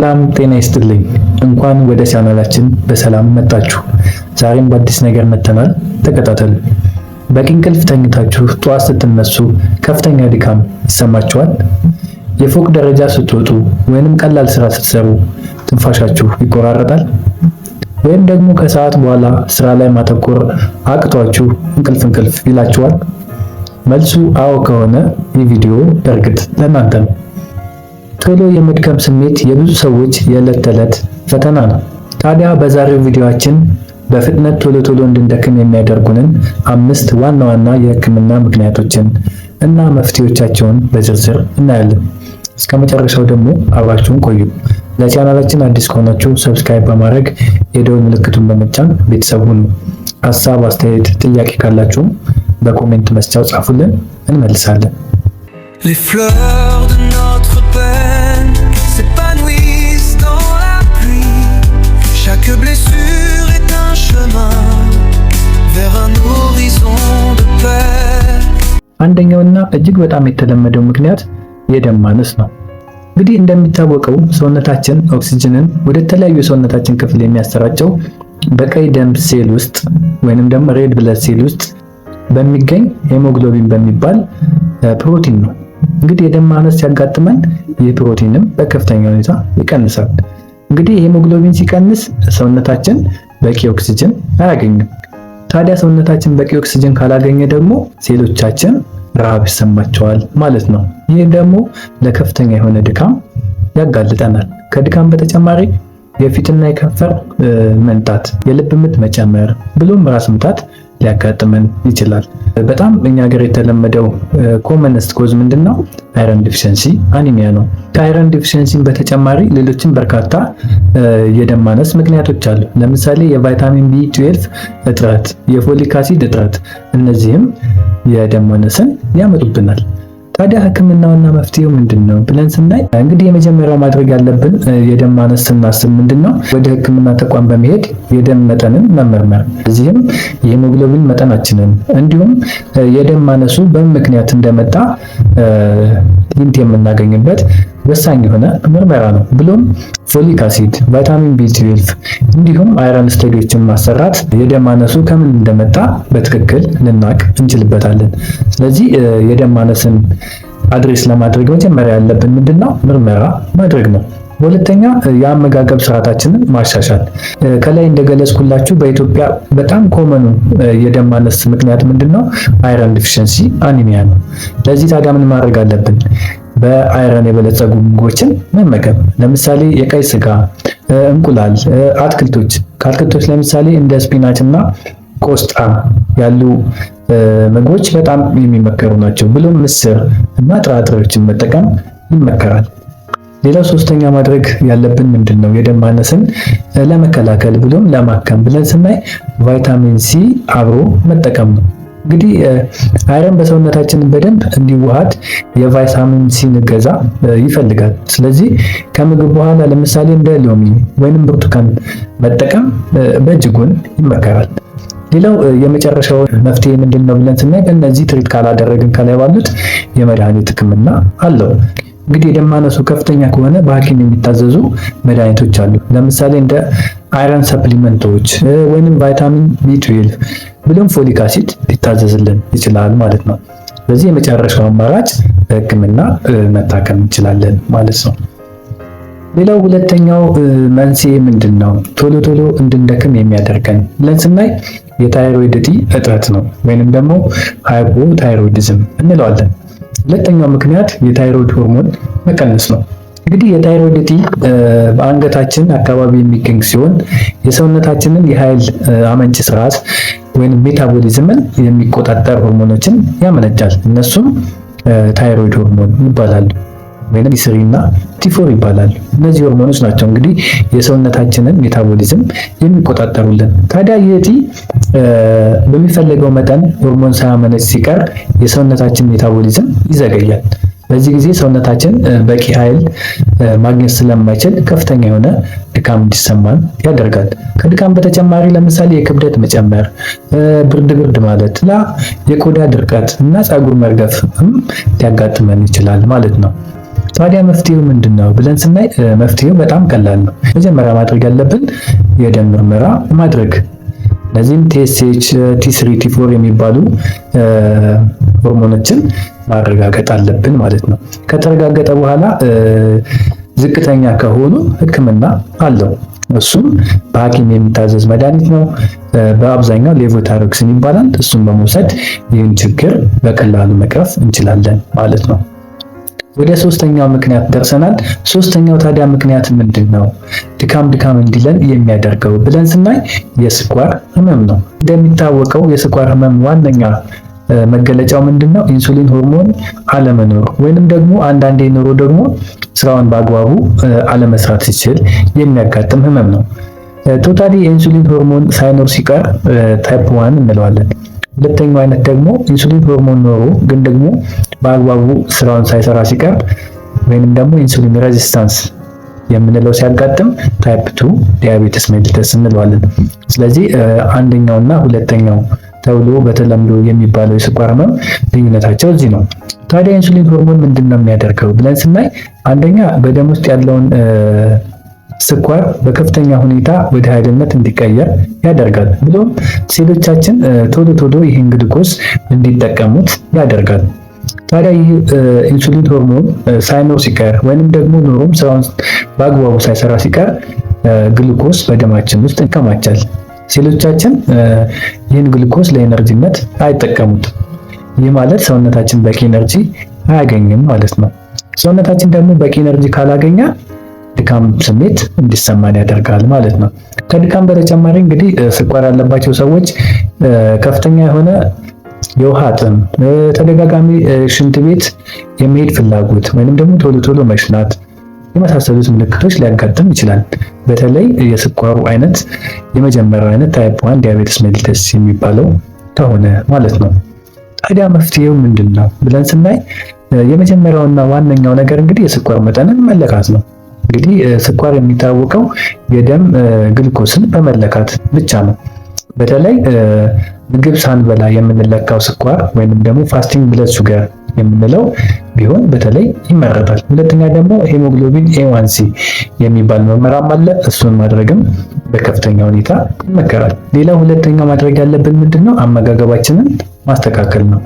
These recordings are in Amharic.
ሰላም ጤና ይስጥልኝ። እንኳን ወደ ቻናላችን በሰላም መጣችሁ። ዛሬም በአዲስ ነገር መጥተናል። ተከታተሉ። በቂ እንቅልፍ ተኝታችሁ ጠዋት ስትነሱ ከፍተኛ ድካም ይሰማችኋል? የፎቅ ደረጃ ስትወጡ ወይንም ቀላል ስራ ስትሰሩ ትንፋሻችሁ ይቆራረጣል? ወይም ደግሞ ከሰዓት በኋላ ስራ ላይ ማተኮር አቅቷችሁ እንቅልፍ ይላችኋል? መልሱ አዎ ከሆነ ይህ ቪዲዮ በእርግጥ ለእናንተ ነው። ቶሎ የመድከም ስሜት የብዙ ሰዎች የዕለት ተዕለት ፈተና ነው። ታዲያ በዛሬው ቪዲዮአችን በፍጥነት ቶሎ እንድንደክም የሚያደርጉንን 5 ዋና ዋና የህክምና ምክንያቶችን እና መፍትሄዎቻቸውን በዝርዝር እናያለን። እስከ መጨረሻው ደግሞ አብራችሁን ቆዩ። ለቻናላችን አዲስ ከሆናችሁ ሰብስክራይብ በማድረግ የደወል ምልክቱን በመጫን ቤተሰብ ሁኑ። ሐሳብ፣ አስተያየት፣ ጥያቄ ካላችሁ በኮሜንት መስጫው ጻፉልን፣ እንመልሳለን። Les fleurs de notre peine s'épanouissent dans la pluie. Chaque blessure est un chemin vers un horizon de paix. አንደኛውና እጅግ በጣም የተለመደው ምክንያት የደም ማነስ ነው። እንግዲህ እንደሚታወቀው ሰውነታችን ኦክሲጅንን ወደ ተለያዩ ሰውነታችን ክፍል የሚያሰራጨው በቀይ ደም ሴል ውስጥ ወይንም ደግሞ ሬድ ብለድ ሴል ውስጥ በሚገኝ ሄሞግሎቢን በሚባል ፕሮቲን ነው። እንግዲህ የደም ማነስ ሲያጋጥመን ይህ ፕሮቲንም በከፍተኛ ሁኔታ ይቀንሳል። እንግዲህ ሄሞግሎቢን ሲቀንስ ሰውነታችን በቂ ኦክሲጅን አያገኝም። ታዲያ ሰውነታችን በቂ ኦክሲጅን ካላገኘ ደግሞ ሴሎቻችን ረሃብ ይሰማቸዋል ማለት ነው። ይህ ደግሞ ለከፍተኛ የሆነ ድካም ያጋልጠናል። ከድካም በተጨማሪ የፊትና የከንፈር መንጣት፣ የልብ ምት መጨመር ብሎም ራስ ምታት ሊያጋጥመን ይችላል። በጣም እኛ ሀገር የተለመደው ኮመንስት ኮዝ ምንድነው? አይረን ዲፊሸንሲ አኒሚያ ነው። ከአይረን ዲፊሸንሲን በተጨማሪ ሌሎችም በርካታ የደም ማነስ ምክንያቶች አሉ። ለምሳሌ የቫይታሚን ቢ12 እጥረት፣ የፎሊክ አሲድ እጥረት፣ እነዚህም የደም ማነስን ያመጡብናል። ታዲያ ህክምናውና መፍትሄው ምንድነው ብለን ስናይ እንግዲህ የመጀመሪያው ማድረግ ያለብን የደም ማነስ ስናስብ ምንድነው ወደ ህክምና ተቋም በመሄድ የደም መጠንን መመርመር። እዚህም የሄሞግሎቢን መጠናችንን እንዲሁም የደም ማነሱ በምን ምክንያት እንደመጣ ሂንት የምናገኝበት ወሳኝ የሆነ ምርመራ ነው። ብሎም ፎሊክ አሲድ፣ ቫይታሚን ቢ12 እንዲሁም አይረን ስቴጆችን ማሰራት የደም ማነሱ ከምን እንደመጣ በትክክል ልናውቅ እንችልበታለን። ስለዚህ የደም ማነስን አድሬስ ለማድረግ መጀመሪያ ያለብን ምንድነው? ምርመራ ማድረግ ነው። ሁለተኛ የአመጋገብ ስርዓታችንን ማሻሻል። ከላይ እንደገለጽኩላችሁ በኢትዮጵያ በጣም ኮመኑ የደም ማነስ ምክንያት ምንድነው? አይረን ዲፊሸንሲ አኒሚያ ነው። ለዚህ ታዲያ ምን ማድረግ አለብን? በአይረን የበለጸጉ ምግቦችን መመገብ። ለምሳሌ የቀይ ስጋ፣ እንቁላል፣ አትክልቶች። ከአትክልቶች ለምሳሌ እንደ ስፒናች እና ቆስጣ ያሉ ምግቦች በጣም የሚመከሩ ናቸው። ብሎም ምስር እና ጥራጥሬዎችን መጠቀም ይመከራል። ሌላው ሶስተኛ ማድረግ ያለብን ምንድነው? የደም ማነስን ለመከላከል ብሎም ለማከም ብለን ስናይ ቫይታሚን ሲ አብሮ መጠቀም ነው። እንግዲህ አይረን በሰውነታችን በደንብ እንዲዋሃድ የቫይታሚን ሲ እገዛ ይፈልጋል። ስለዚህ ከምግብ በኋላ ለምሳሌ እንደ ሎሚ ወይንም ብርቱካን መጠቀም በእጅጉን ይመከራል። ሌላው የመጨረሻው መፍትሄ ምንድነው ብለን ስናይ በእነዚህ ትሪት ካላደረግን ከላይ ባሉት የመድኃኒት ህክምና አለው። እንግዲህ የደም ማነሱ ከፍተኛ ከሆነ በሐኪም የሚታዘዙ መድኃኒቶች አሉ። ለምሳሌ እንደ አይረን ሰፕሊመንቶች ወይንም ቫይታሚን ቢ12 ብሎም ፎሊክ አሲድ ሊታዘዝልን ይችላል ማለት ነው። ስለዚህ የመጨረሻው አማራጭ በህክምና መታከም እንችላለን ማለት ነው። ሌላው ሁለተኛው መንስኤ ምንድነው? ቶሎ እንድንደክም የሚያደርገን ብለን ስናይ የታይሮይድ እጢ እጥረት ነው ወይንም ደግሞ ሃይፖታይሮይዲዝም እንለዋለን። ሁለተኛው ምክንያት የታይሮይድ ሆርሞን መቀነስ ነው። እንግዲህ የታይሮይድ እጢ በአንገታችን አካባቢ የሚገኝ ሲሆን የሰውነታችንን የኃይል አመንጭ ስርዓት ወይም ሜታቦሊዝምን የሚቆጣጠር ሆርሞኖችን ያመነጫል። እነሱም ታይሮይድ ሆርሞን ይባላሉ ወይም ቲ3 እና ቲ4 ይባላሉ። እነዚህ ሆርሞኖች ናቸው እንግዲህ የሰውነታችንን ሜታቦሊዝም የሚቆጣጠሩልን። ታዲያ ይህ እጢ በሚፈለገው መጠን ሆርሞን ሳያመነጭ ሲቀር የሰውነታችን ሜታቦሊዝም ይዘገያል። በዚህ ጊዜ ሰውነታችን በቂ ኃይል ማግኘት ስለማይችል ከፍተኛ የሆነ ድካም እንዲሰማን ያደርጋል። ከድካም በተጨማሪ ለምሳሌ የክብደት መጨመር፣ ብርድ ማለት፣ የቆዳ ድርቀት እና ፀጉር መርገፍም ሊያጋጥመን ይችላል ማለት ነው። ታዲያ መፍትሄው ምንድነው ብለን ስናይ መፍትሄው በጣም ቀላል ነው። መጀመሪያ ማድረግ ያለብን የደም ምርመራ ማድረግ። ለዚህም TSH፣ T3፣ T4 የሚባሉ ሆርሞኖችን ማረጋገጥ አለብን ማለት ነው። ከተረጋገጠ በኋላ ዝቅተኛ ከሆኑ ሕክምና አለው። እሱም በሐኪም የሚታዘዝ መድኃኒት ነው። በአብዛኛው ሌቮታይሮክሲን ይባላል። እሱም በመውሰድ ይህን ችግር በቀላሉ መቅረፍ እንችላለን ማለት ነው። ወደ ሶስተኛው ምክንያት ደርሰናል። ሶስተኛው ታዲያ ምክንያት ምንድነው? ድካም እንዲለን የሚያደርገው ብለን ስናይ የስኳር ህመም ነው። እንደሚታወቀው የስኳር ህመም ዋነኛ መገለጫው ምንድነው? ኢንሱሊን ሆርሞን አለመኖር ወይንም ደግሞ አንዳንዴ ኖሮ ደግሞ ስራውን በአግባቡ አለመስራት ሲችል የሚያጋጥም ህመም ነው። ቶታሊ የኢንሱሊን ሆርሞን ሳይኖር ሲቀር ታይፕ 1 እንለዋለን። ሁለተኛው አይነት ደግሞ ኢንሱሊን ሆርሞን ኖሮ ግን ደግሞ በአግባቡ ስራውን ሳይሰራ ሲቀር ወይንም ደግሞ ኢንሱሊን ሬዚስታንስ የምንለው ሲያጋጥም ታይፕ 2 ዲያቤቲስ ሜሊተስ እንለዋለን። ስለዚህ አንደኛውና ሁለተኛው ተብሎ በተለምዶ የሚባለው የስኳር ህመም ልዩነታቸው እዚህ ነው። ታዲያ ኢንሱሊን ሆርሞን ምንድነው የሚያደርገው ብለን ስናይ አንደኛ በደም ውስጥ ያለውን ስኳር በከፍተኛ ሁኔታ ወደ ኃይልነት እንዲቀየር ያደርጋል። ብሎም ሴሎቻችን ቶሎ ይህን ግሉኮስ እንዲጠቀሙት ያደርጋል። ታዲያ ይህ ኢንሱሊን ሆርሞን ሳይኖር ሲቀር ወይንም ደግሞ ኖሮም ስራውን በአግባቡ ሳይሰራ ሲቀር ግሉኮስ በደማችን ውስጥ ይከማቻል። ሴሎቻችን ይህን ግሉኮስ ለኤነርጂነት አይጠቀሙትም። ይህ ማለት ሰውነታችን በቂ ኤነርጂ አያገኝም ማለት ነው። ሰውነታችን ደግሞ በቂ ኤነርጂ ካላገኘ ድካም ስሜት እንዲሰማን ያደርጋል ማለት ነው። ከድካም በተጨማሪ እንግዲህ ስኳር ያለባቸው ሰዎች ከፍተኛ የሆነ የውሃ ጥም፣ ተደጋጋሚ ሽንት ቤት የመሄድ ፍላጎት ወይንም ደግሞ ቶሎ መሽናት የመሳሰሉት ምልክቶች ሊያጋጥም ይችላል። በተለይ የስኳሩ አይነት የመጀመሪያው አይነት ታይፕ 1 ዲያቤቲስ ሜሊተስ የሚባለው ከሆነ ማለት ነው። ታዲያ መፍትሄው ምንድነው ብለን ስናይ የመጀመሪያውና ዋነኛው ነገር እንግዲህ የስኳር መጠንን መለካት ነው። እንግዲህ ስኳር የሚታወቀው የደም ግሉኮስን በመለካት ብቻ ነው። በተለይ ምግብ ሳንበላ የምንለካው ስኳር ወይንም ደግሞ ፋስቲንግ ብለድ ሹገር የምንለው ቢሆን በተለይ ይመረጣል። ሁለተኛ ደግሞ ሄሞግሎቢን A1C የሚባል ምርመራም አለ። እሱን ማድረግም በከፍተኛ ሁኔታ ይመከራል። ሌላው ሁለተኛው ማድረግ ያለብን ምንድነው? አመጋገባችንን ማስተካከል ነው።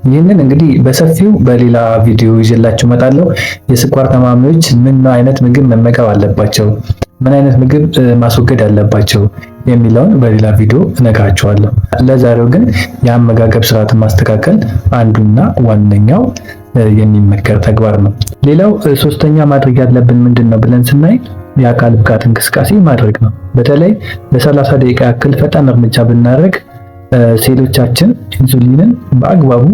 ይህንን እንግዲህ በሰፊው በሌላ ቪዲዮ ይዤላችሁ እመጣለሁ። የስኳር ታማሚዎች ምን አይነት ምግብ መመገብ አለባቸው፣ ምን አይነት ምግብ ማስወገድ አለባቸው የሚለውን በሌላ ቪዲዮ እነግራችኋለሁ። ለዛሬው ግን የአመጋገብ ስርዓትን ማስተካከል አንዱና ዋነኛው የሚመከር ተግባር ነው። ሌላው ሶስተኛ ማድረግ ያለብን ምንድነው ብለን ስናይ የአካል ብቃት እንቅስቃሴ ማድረግ ነው። በተለይ ለ30 ደቂቃ ያክል ፈጣን እርምጃ ብናደርግ ሴሎቻችን ኢንሱሊንን በአግባቡ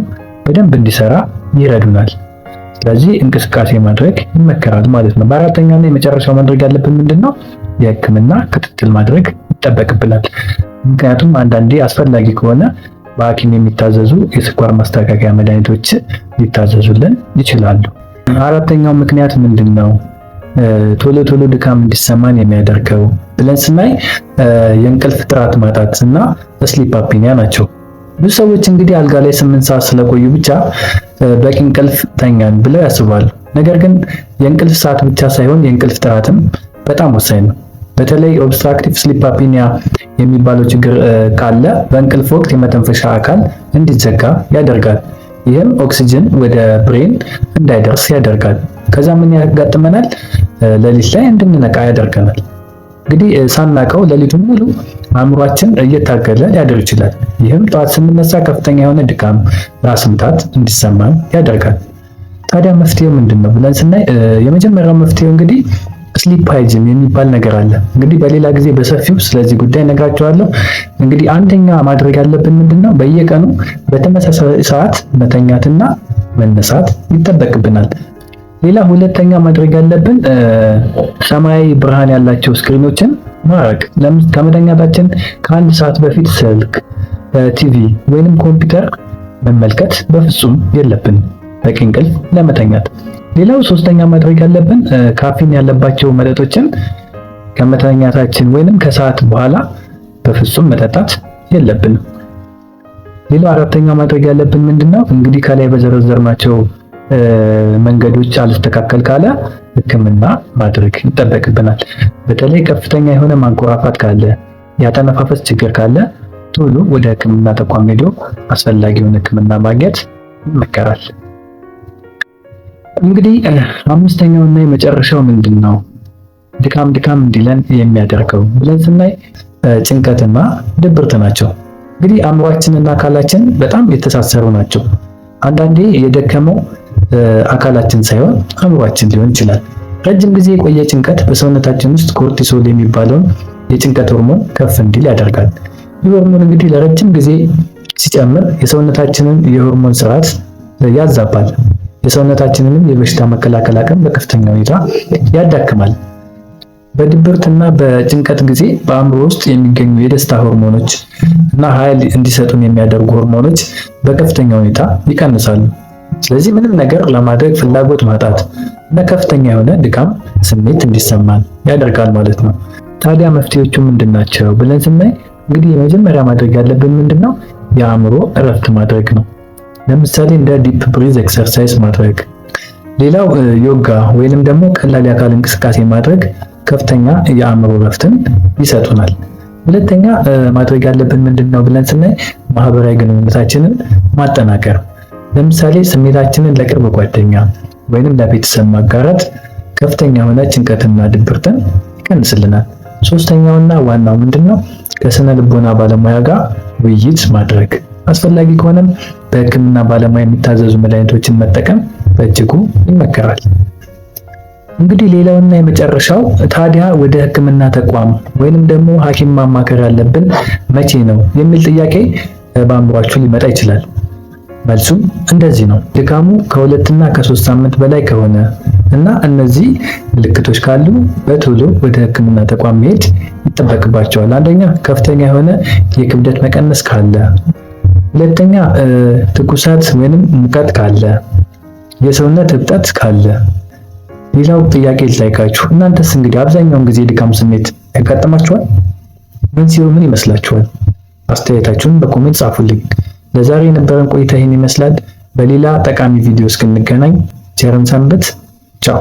በደንብ እንዲሰራ ይረዱናል። ስለዚህ እንቅስቃሴ ማድረግ ይመከራል ማለት ነው። በአራተኛና የመጨረሻው ማድረግ ያለብን ምንድነው? የሕክምና ክትትል ማድረግ ይጠበቅብናል። ምክንያቱም አንዳንዴ አስፈላጊ ከሆነ በሐኪም የሚታዘዙ የስኳር ማስተካከያ መድኃኒቶች ሊታዘዙልን ይችላሉ። አራተኛው ምክንያት ምንድነው? ቶሎ ድካም እንዲሰማን የሚያደርገው ብለን ስናይ የእንቅልፍ ጥራት ማጣት እና ስሊፕ አፕኒያ ናቸው። ብዙ ሰዎች እንግዲህ አልጋ ላይ 8 ሰዓት ስለቆዩ ብቻ በቂ እንቅልፍ ተኛን ብለው ያስባሉ። ነገር ግን የእንቅልፍ ሰዓት ብቻ ሳይሆን የእንቅልፍ ጥራትም በጣም ወሳኝ ነው። በተለይ ኦብስትራክቲቭ ስሊፕ አፕኒያ የሚባለው ችግር ካለ በእንቅልፍ ወቅት የመተንፈሻ አካል እንዲዘጋ ያደርጋል። ይህም ኦክሲጅን ወደ ብሬን እንዳይደርስ ያደርጋል። ከዛ ምን ያጋጥመናል? ሌሊት ላይ እንድንነቃ ያደርገናል። እንግዲህ ሳናቀው ሌሊቱን ሙሉ አእምሯችን እየታገለ ሊያድር ይችላል። ይህም ጠዋት ስንነሳ ከፍተኛ የሆነ ድካም፣ ራስ ምታት እንዲሰማን ያደርጋል። ታዲያ መፍትሄው ምንድነው ብለን ስናይ የመጀመሪያው መፍትሄው እንግዲህ ስሊፕ ሃይጂን የሚባል ነገር አለ። እንግዲህ በሌላ ጊዜ በሰፊው ስለዚህ ጉዳይ ነግራችኋለሁ። እንግዲህ አንደኛ ማድረግ ያለብን ምንድነው? በየቀኑ በተመሳሳይ ሰዓት መተኛትና መነሳት ይጠበቅብናል። ሌላ ሁለተኛ ማድረግ ያለብን ሰማያዊ ብርሃን ያላቸው ስክሪኖችን ማራቅ። ከመተኛታችን ከአንድ ሰዓት በፊት ስልክ፣ ቲቪ ወይንም ኮምፒውተር መመልከት በፍጹም የለብንም በቂ እንቅልፍ ለመተኛት። ሌላው ሶስተኛ ማድረግ ያለብን ካፊን ያለባቸው መጠጦችን ከመተኛታችን ወይንም ከሰዓት በኋላ በፍጹም መጠጣት የለብንም። ሌላው አራተኛ ማድረግ ያለብን ምንድነው? እንግዲህ ከላይ በዘረዘርናቸው መንገዶች አልተስተካከል ካለ ሕክምና ማድረግ ይጠበቅብናል። በተለይ ከፍተኛ የሆነ ማንኮራፋት ካለ፣ ያተነፋፈስ ችግር ካለ ቶሎ ወደ ሕክምና ተቋም ሄዶ አስፈላጊውን ሕክምና ማግኘት ይመከራል። እንግዲህ አምስተኛውና የመጨረሻው ምንድነው? ድካም እንዲለን የሚያደርገው ብለን ስናይ ጭንቀትና ድብርት ናቸው። እንግዲህ አእምሯችንና አካላችን በጣም የተሳሰሩ ናቸው። አንዳንዴ የደከመው አካላችን ሳይሆን አእምሯችን ሊሆን ይችላል። ረጅም ጊዜ የቆየ ጭንቀት በሰውነታችን ውስጥ ኮርቲሶል የሚባለውን የጭንቀት ሆርሞን ከፍ እንዲል ያደርጋል። ይህ ሆርሞን እንግዲህ ለረጅም ጊዜ ሲጨምር የሰውነታችንን የሆርሞን ስርዓት ያዛባል። የሰውነታችንንም የበሽታ መከላከል አቅም በከፍተኛ ሁኔታ ያዳክማል። በድብርትና በጭንቀት ጊዜ በአእምሮ ውስጥ የሚገኙ የደስታ ሆርሞኖች እና ኃይል እንዲሰጡን የሚያደርጉ ሆርሞኖች በከፍተኛ ሁኔታ ይቀንሳሉ። ስለዚህ ምንም ነገር ለማድረግ ፍላጎት ማጣት እና ከፍተኛ የሆነ ድካም ስሜት እንዲሰማን ያደርጋል ማለት ነው። ታዲያ መፍትሄዎቹ ምንድናቸው ብለን ስናይ እንግዲህ የመጀመሪያ ማድረግ ያለብን ምንድነው? የአእምሮ እረፍት ማድረግ ነው። ለምሳሌ እንደ ዲፕ ብሪዝ ኤክሰርሳይዝ ማድረግ። ሌላው ዮጋ ወይንም ደግሞ ቀላል የአካል እንቅስቃሴ ማድረግ ከፍተኛ የአእምሮ እረፍትን ይሰጡናል። ሁለተኛ ማድረግ ያለብን ምንድነው ብለን ስናይ ማህበራዊ ግንኙነታችንን ማጠናከር። ለምሳሌ ስሜታችንን ለቅርብ ጓደኛ ወይንም ለቤተሰብ ማጋራት ከፍተኛ የሆነ ጭንቀትና ድብርትን ይቀንስልናል። ሶስተኛውና ዋናው ምንድነው? ከስነ ልቦና ባለሙያ ጋር ውይይት ማድረግ። አስፈላጊ ከሆነም በሕክምና ባለሙያ የሚታዘዙ መድኃኒቶችን መጠቀም በእጅጉ ይመከራል። እንግዲህ ሌላውና የመጨረሻው ታዲያ ወደ ሕክምና ተቋም ወይንም ደግሞ ሐኪም ማማከር ያለብን መቼ ነው የሚል ጥያቄ በአእምሯችሁ ሊመጣ ይችላል። መልሱም እንደዚህ ነው። ድካሙ ከ2 እና 3 ሳምንት በላይ ከሆነ እና እነዚህ ምልክቶች ካሉ በቶሎ ወደ ሕክምና ተቋም መሄድ ይጠበቅባቸዋል። አንደኛ ከፍተኛ የሆነ የክብደት መቀነስ ካለ፣ ሁለተኛ ትኩሳት ወይንም ሙቀት ካለ፣ የሰውነት እብጠት ካለ። ሌላው ጥያቄ ልጠይቃችሁ፣ እናንተስ እንግዲህ አብዛኛውን ጊዜ ድካም ስሜት ያጋጥማችኋል? መንስኤው ምን ይመስላችኋል? አስተያየታችሁን በኮሜንት ጻፉልኝ። ለዛሬ የነበረን ቆይታ ይህን ይመስላል። በሌላ ጠቃሚ ቪዲዮ እስክንገናኝ ቸርን ሰንብት። ቻው።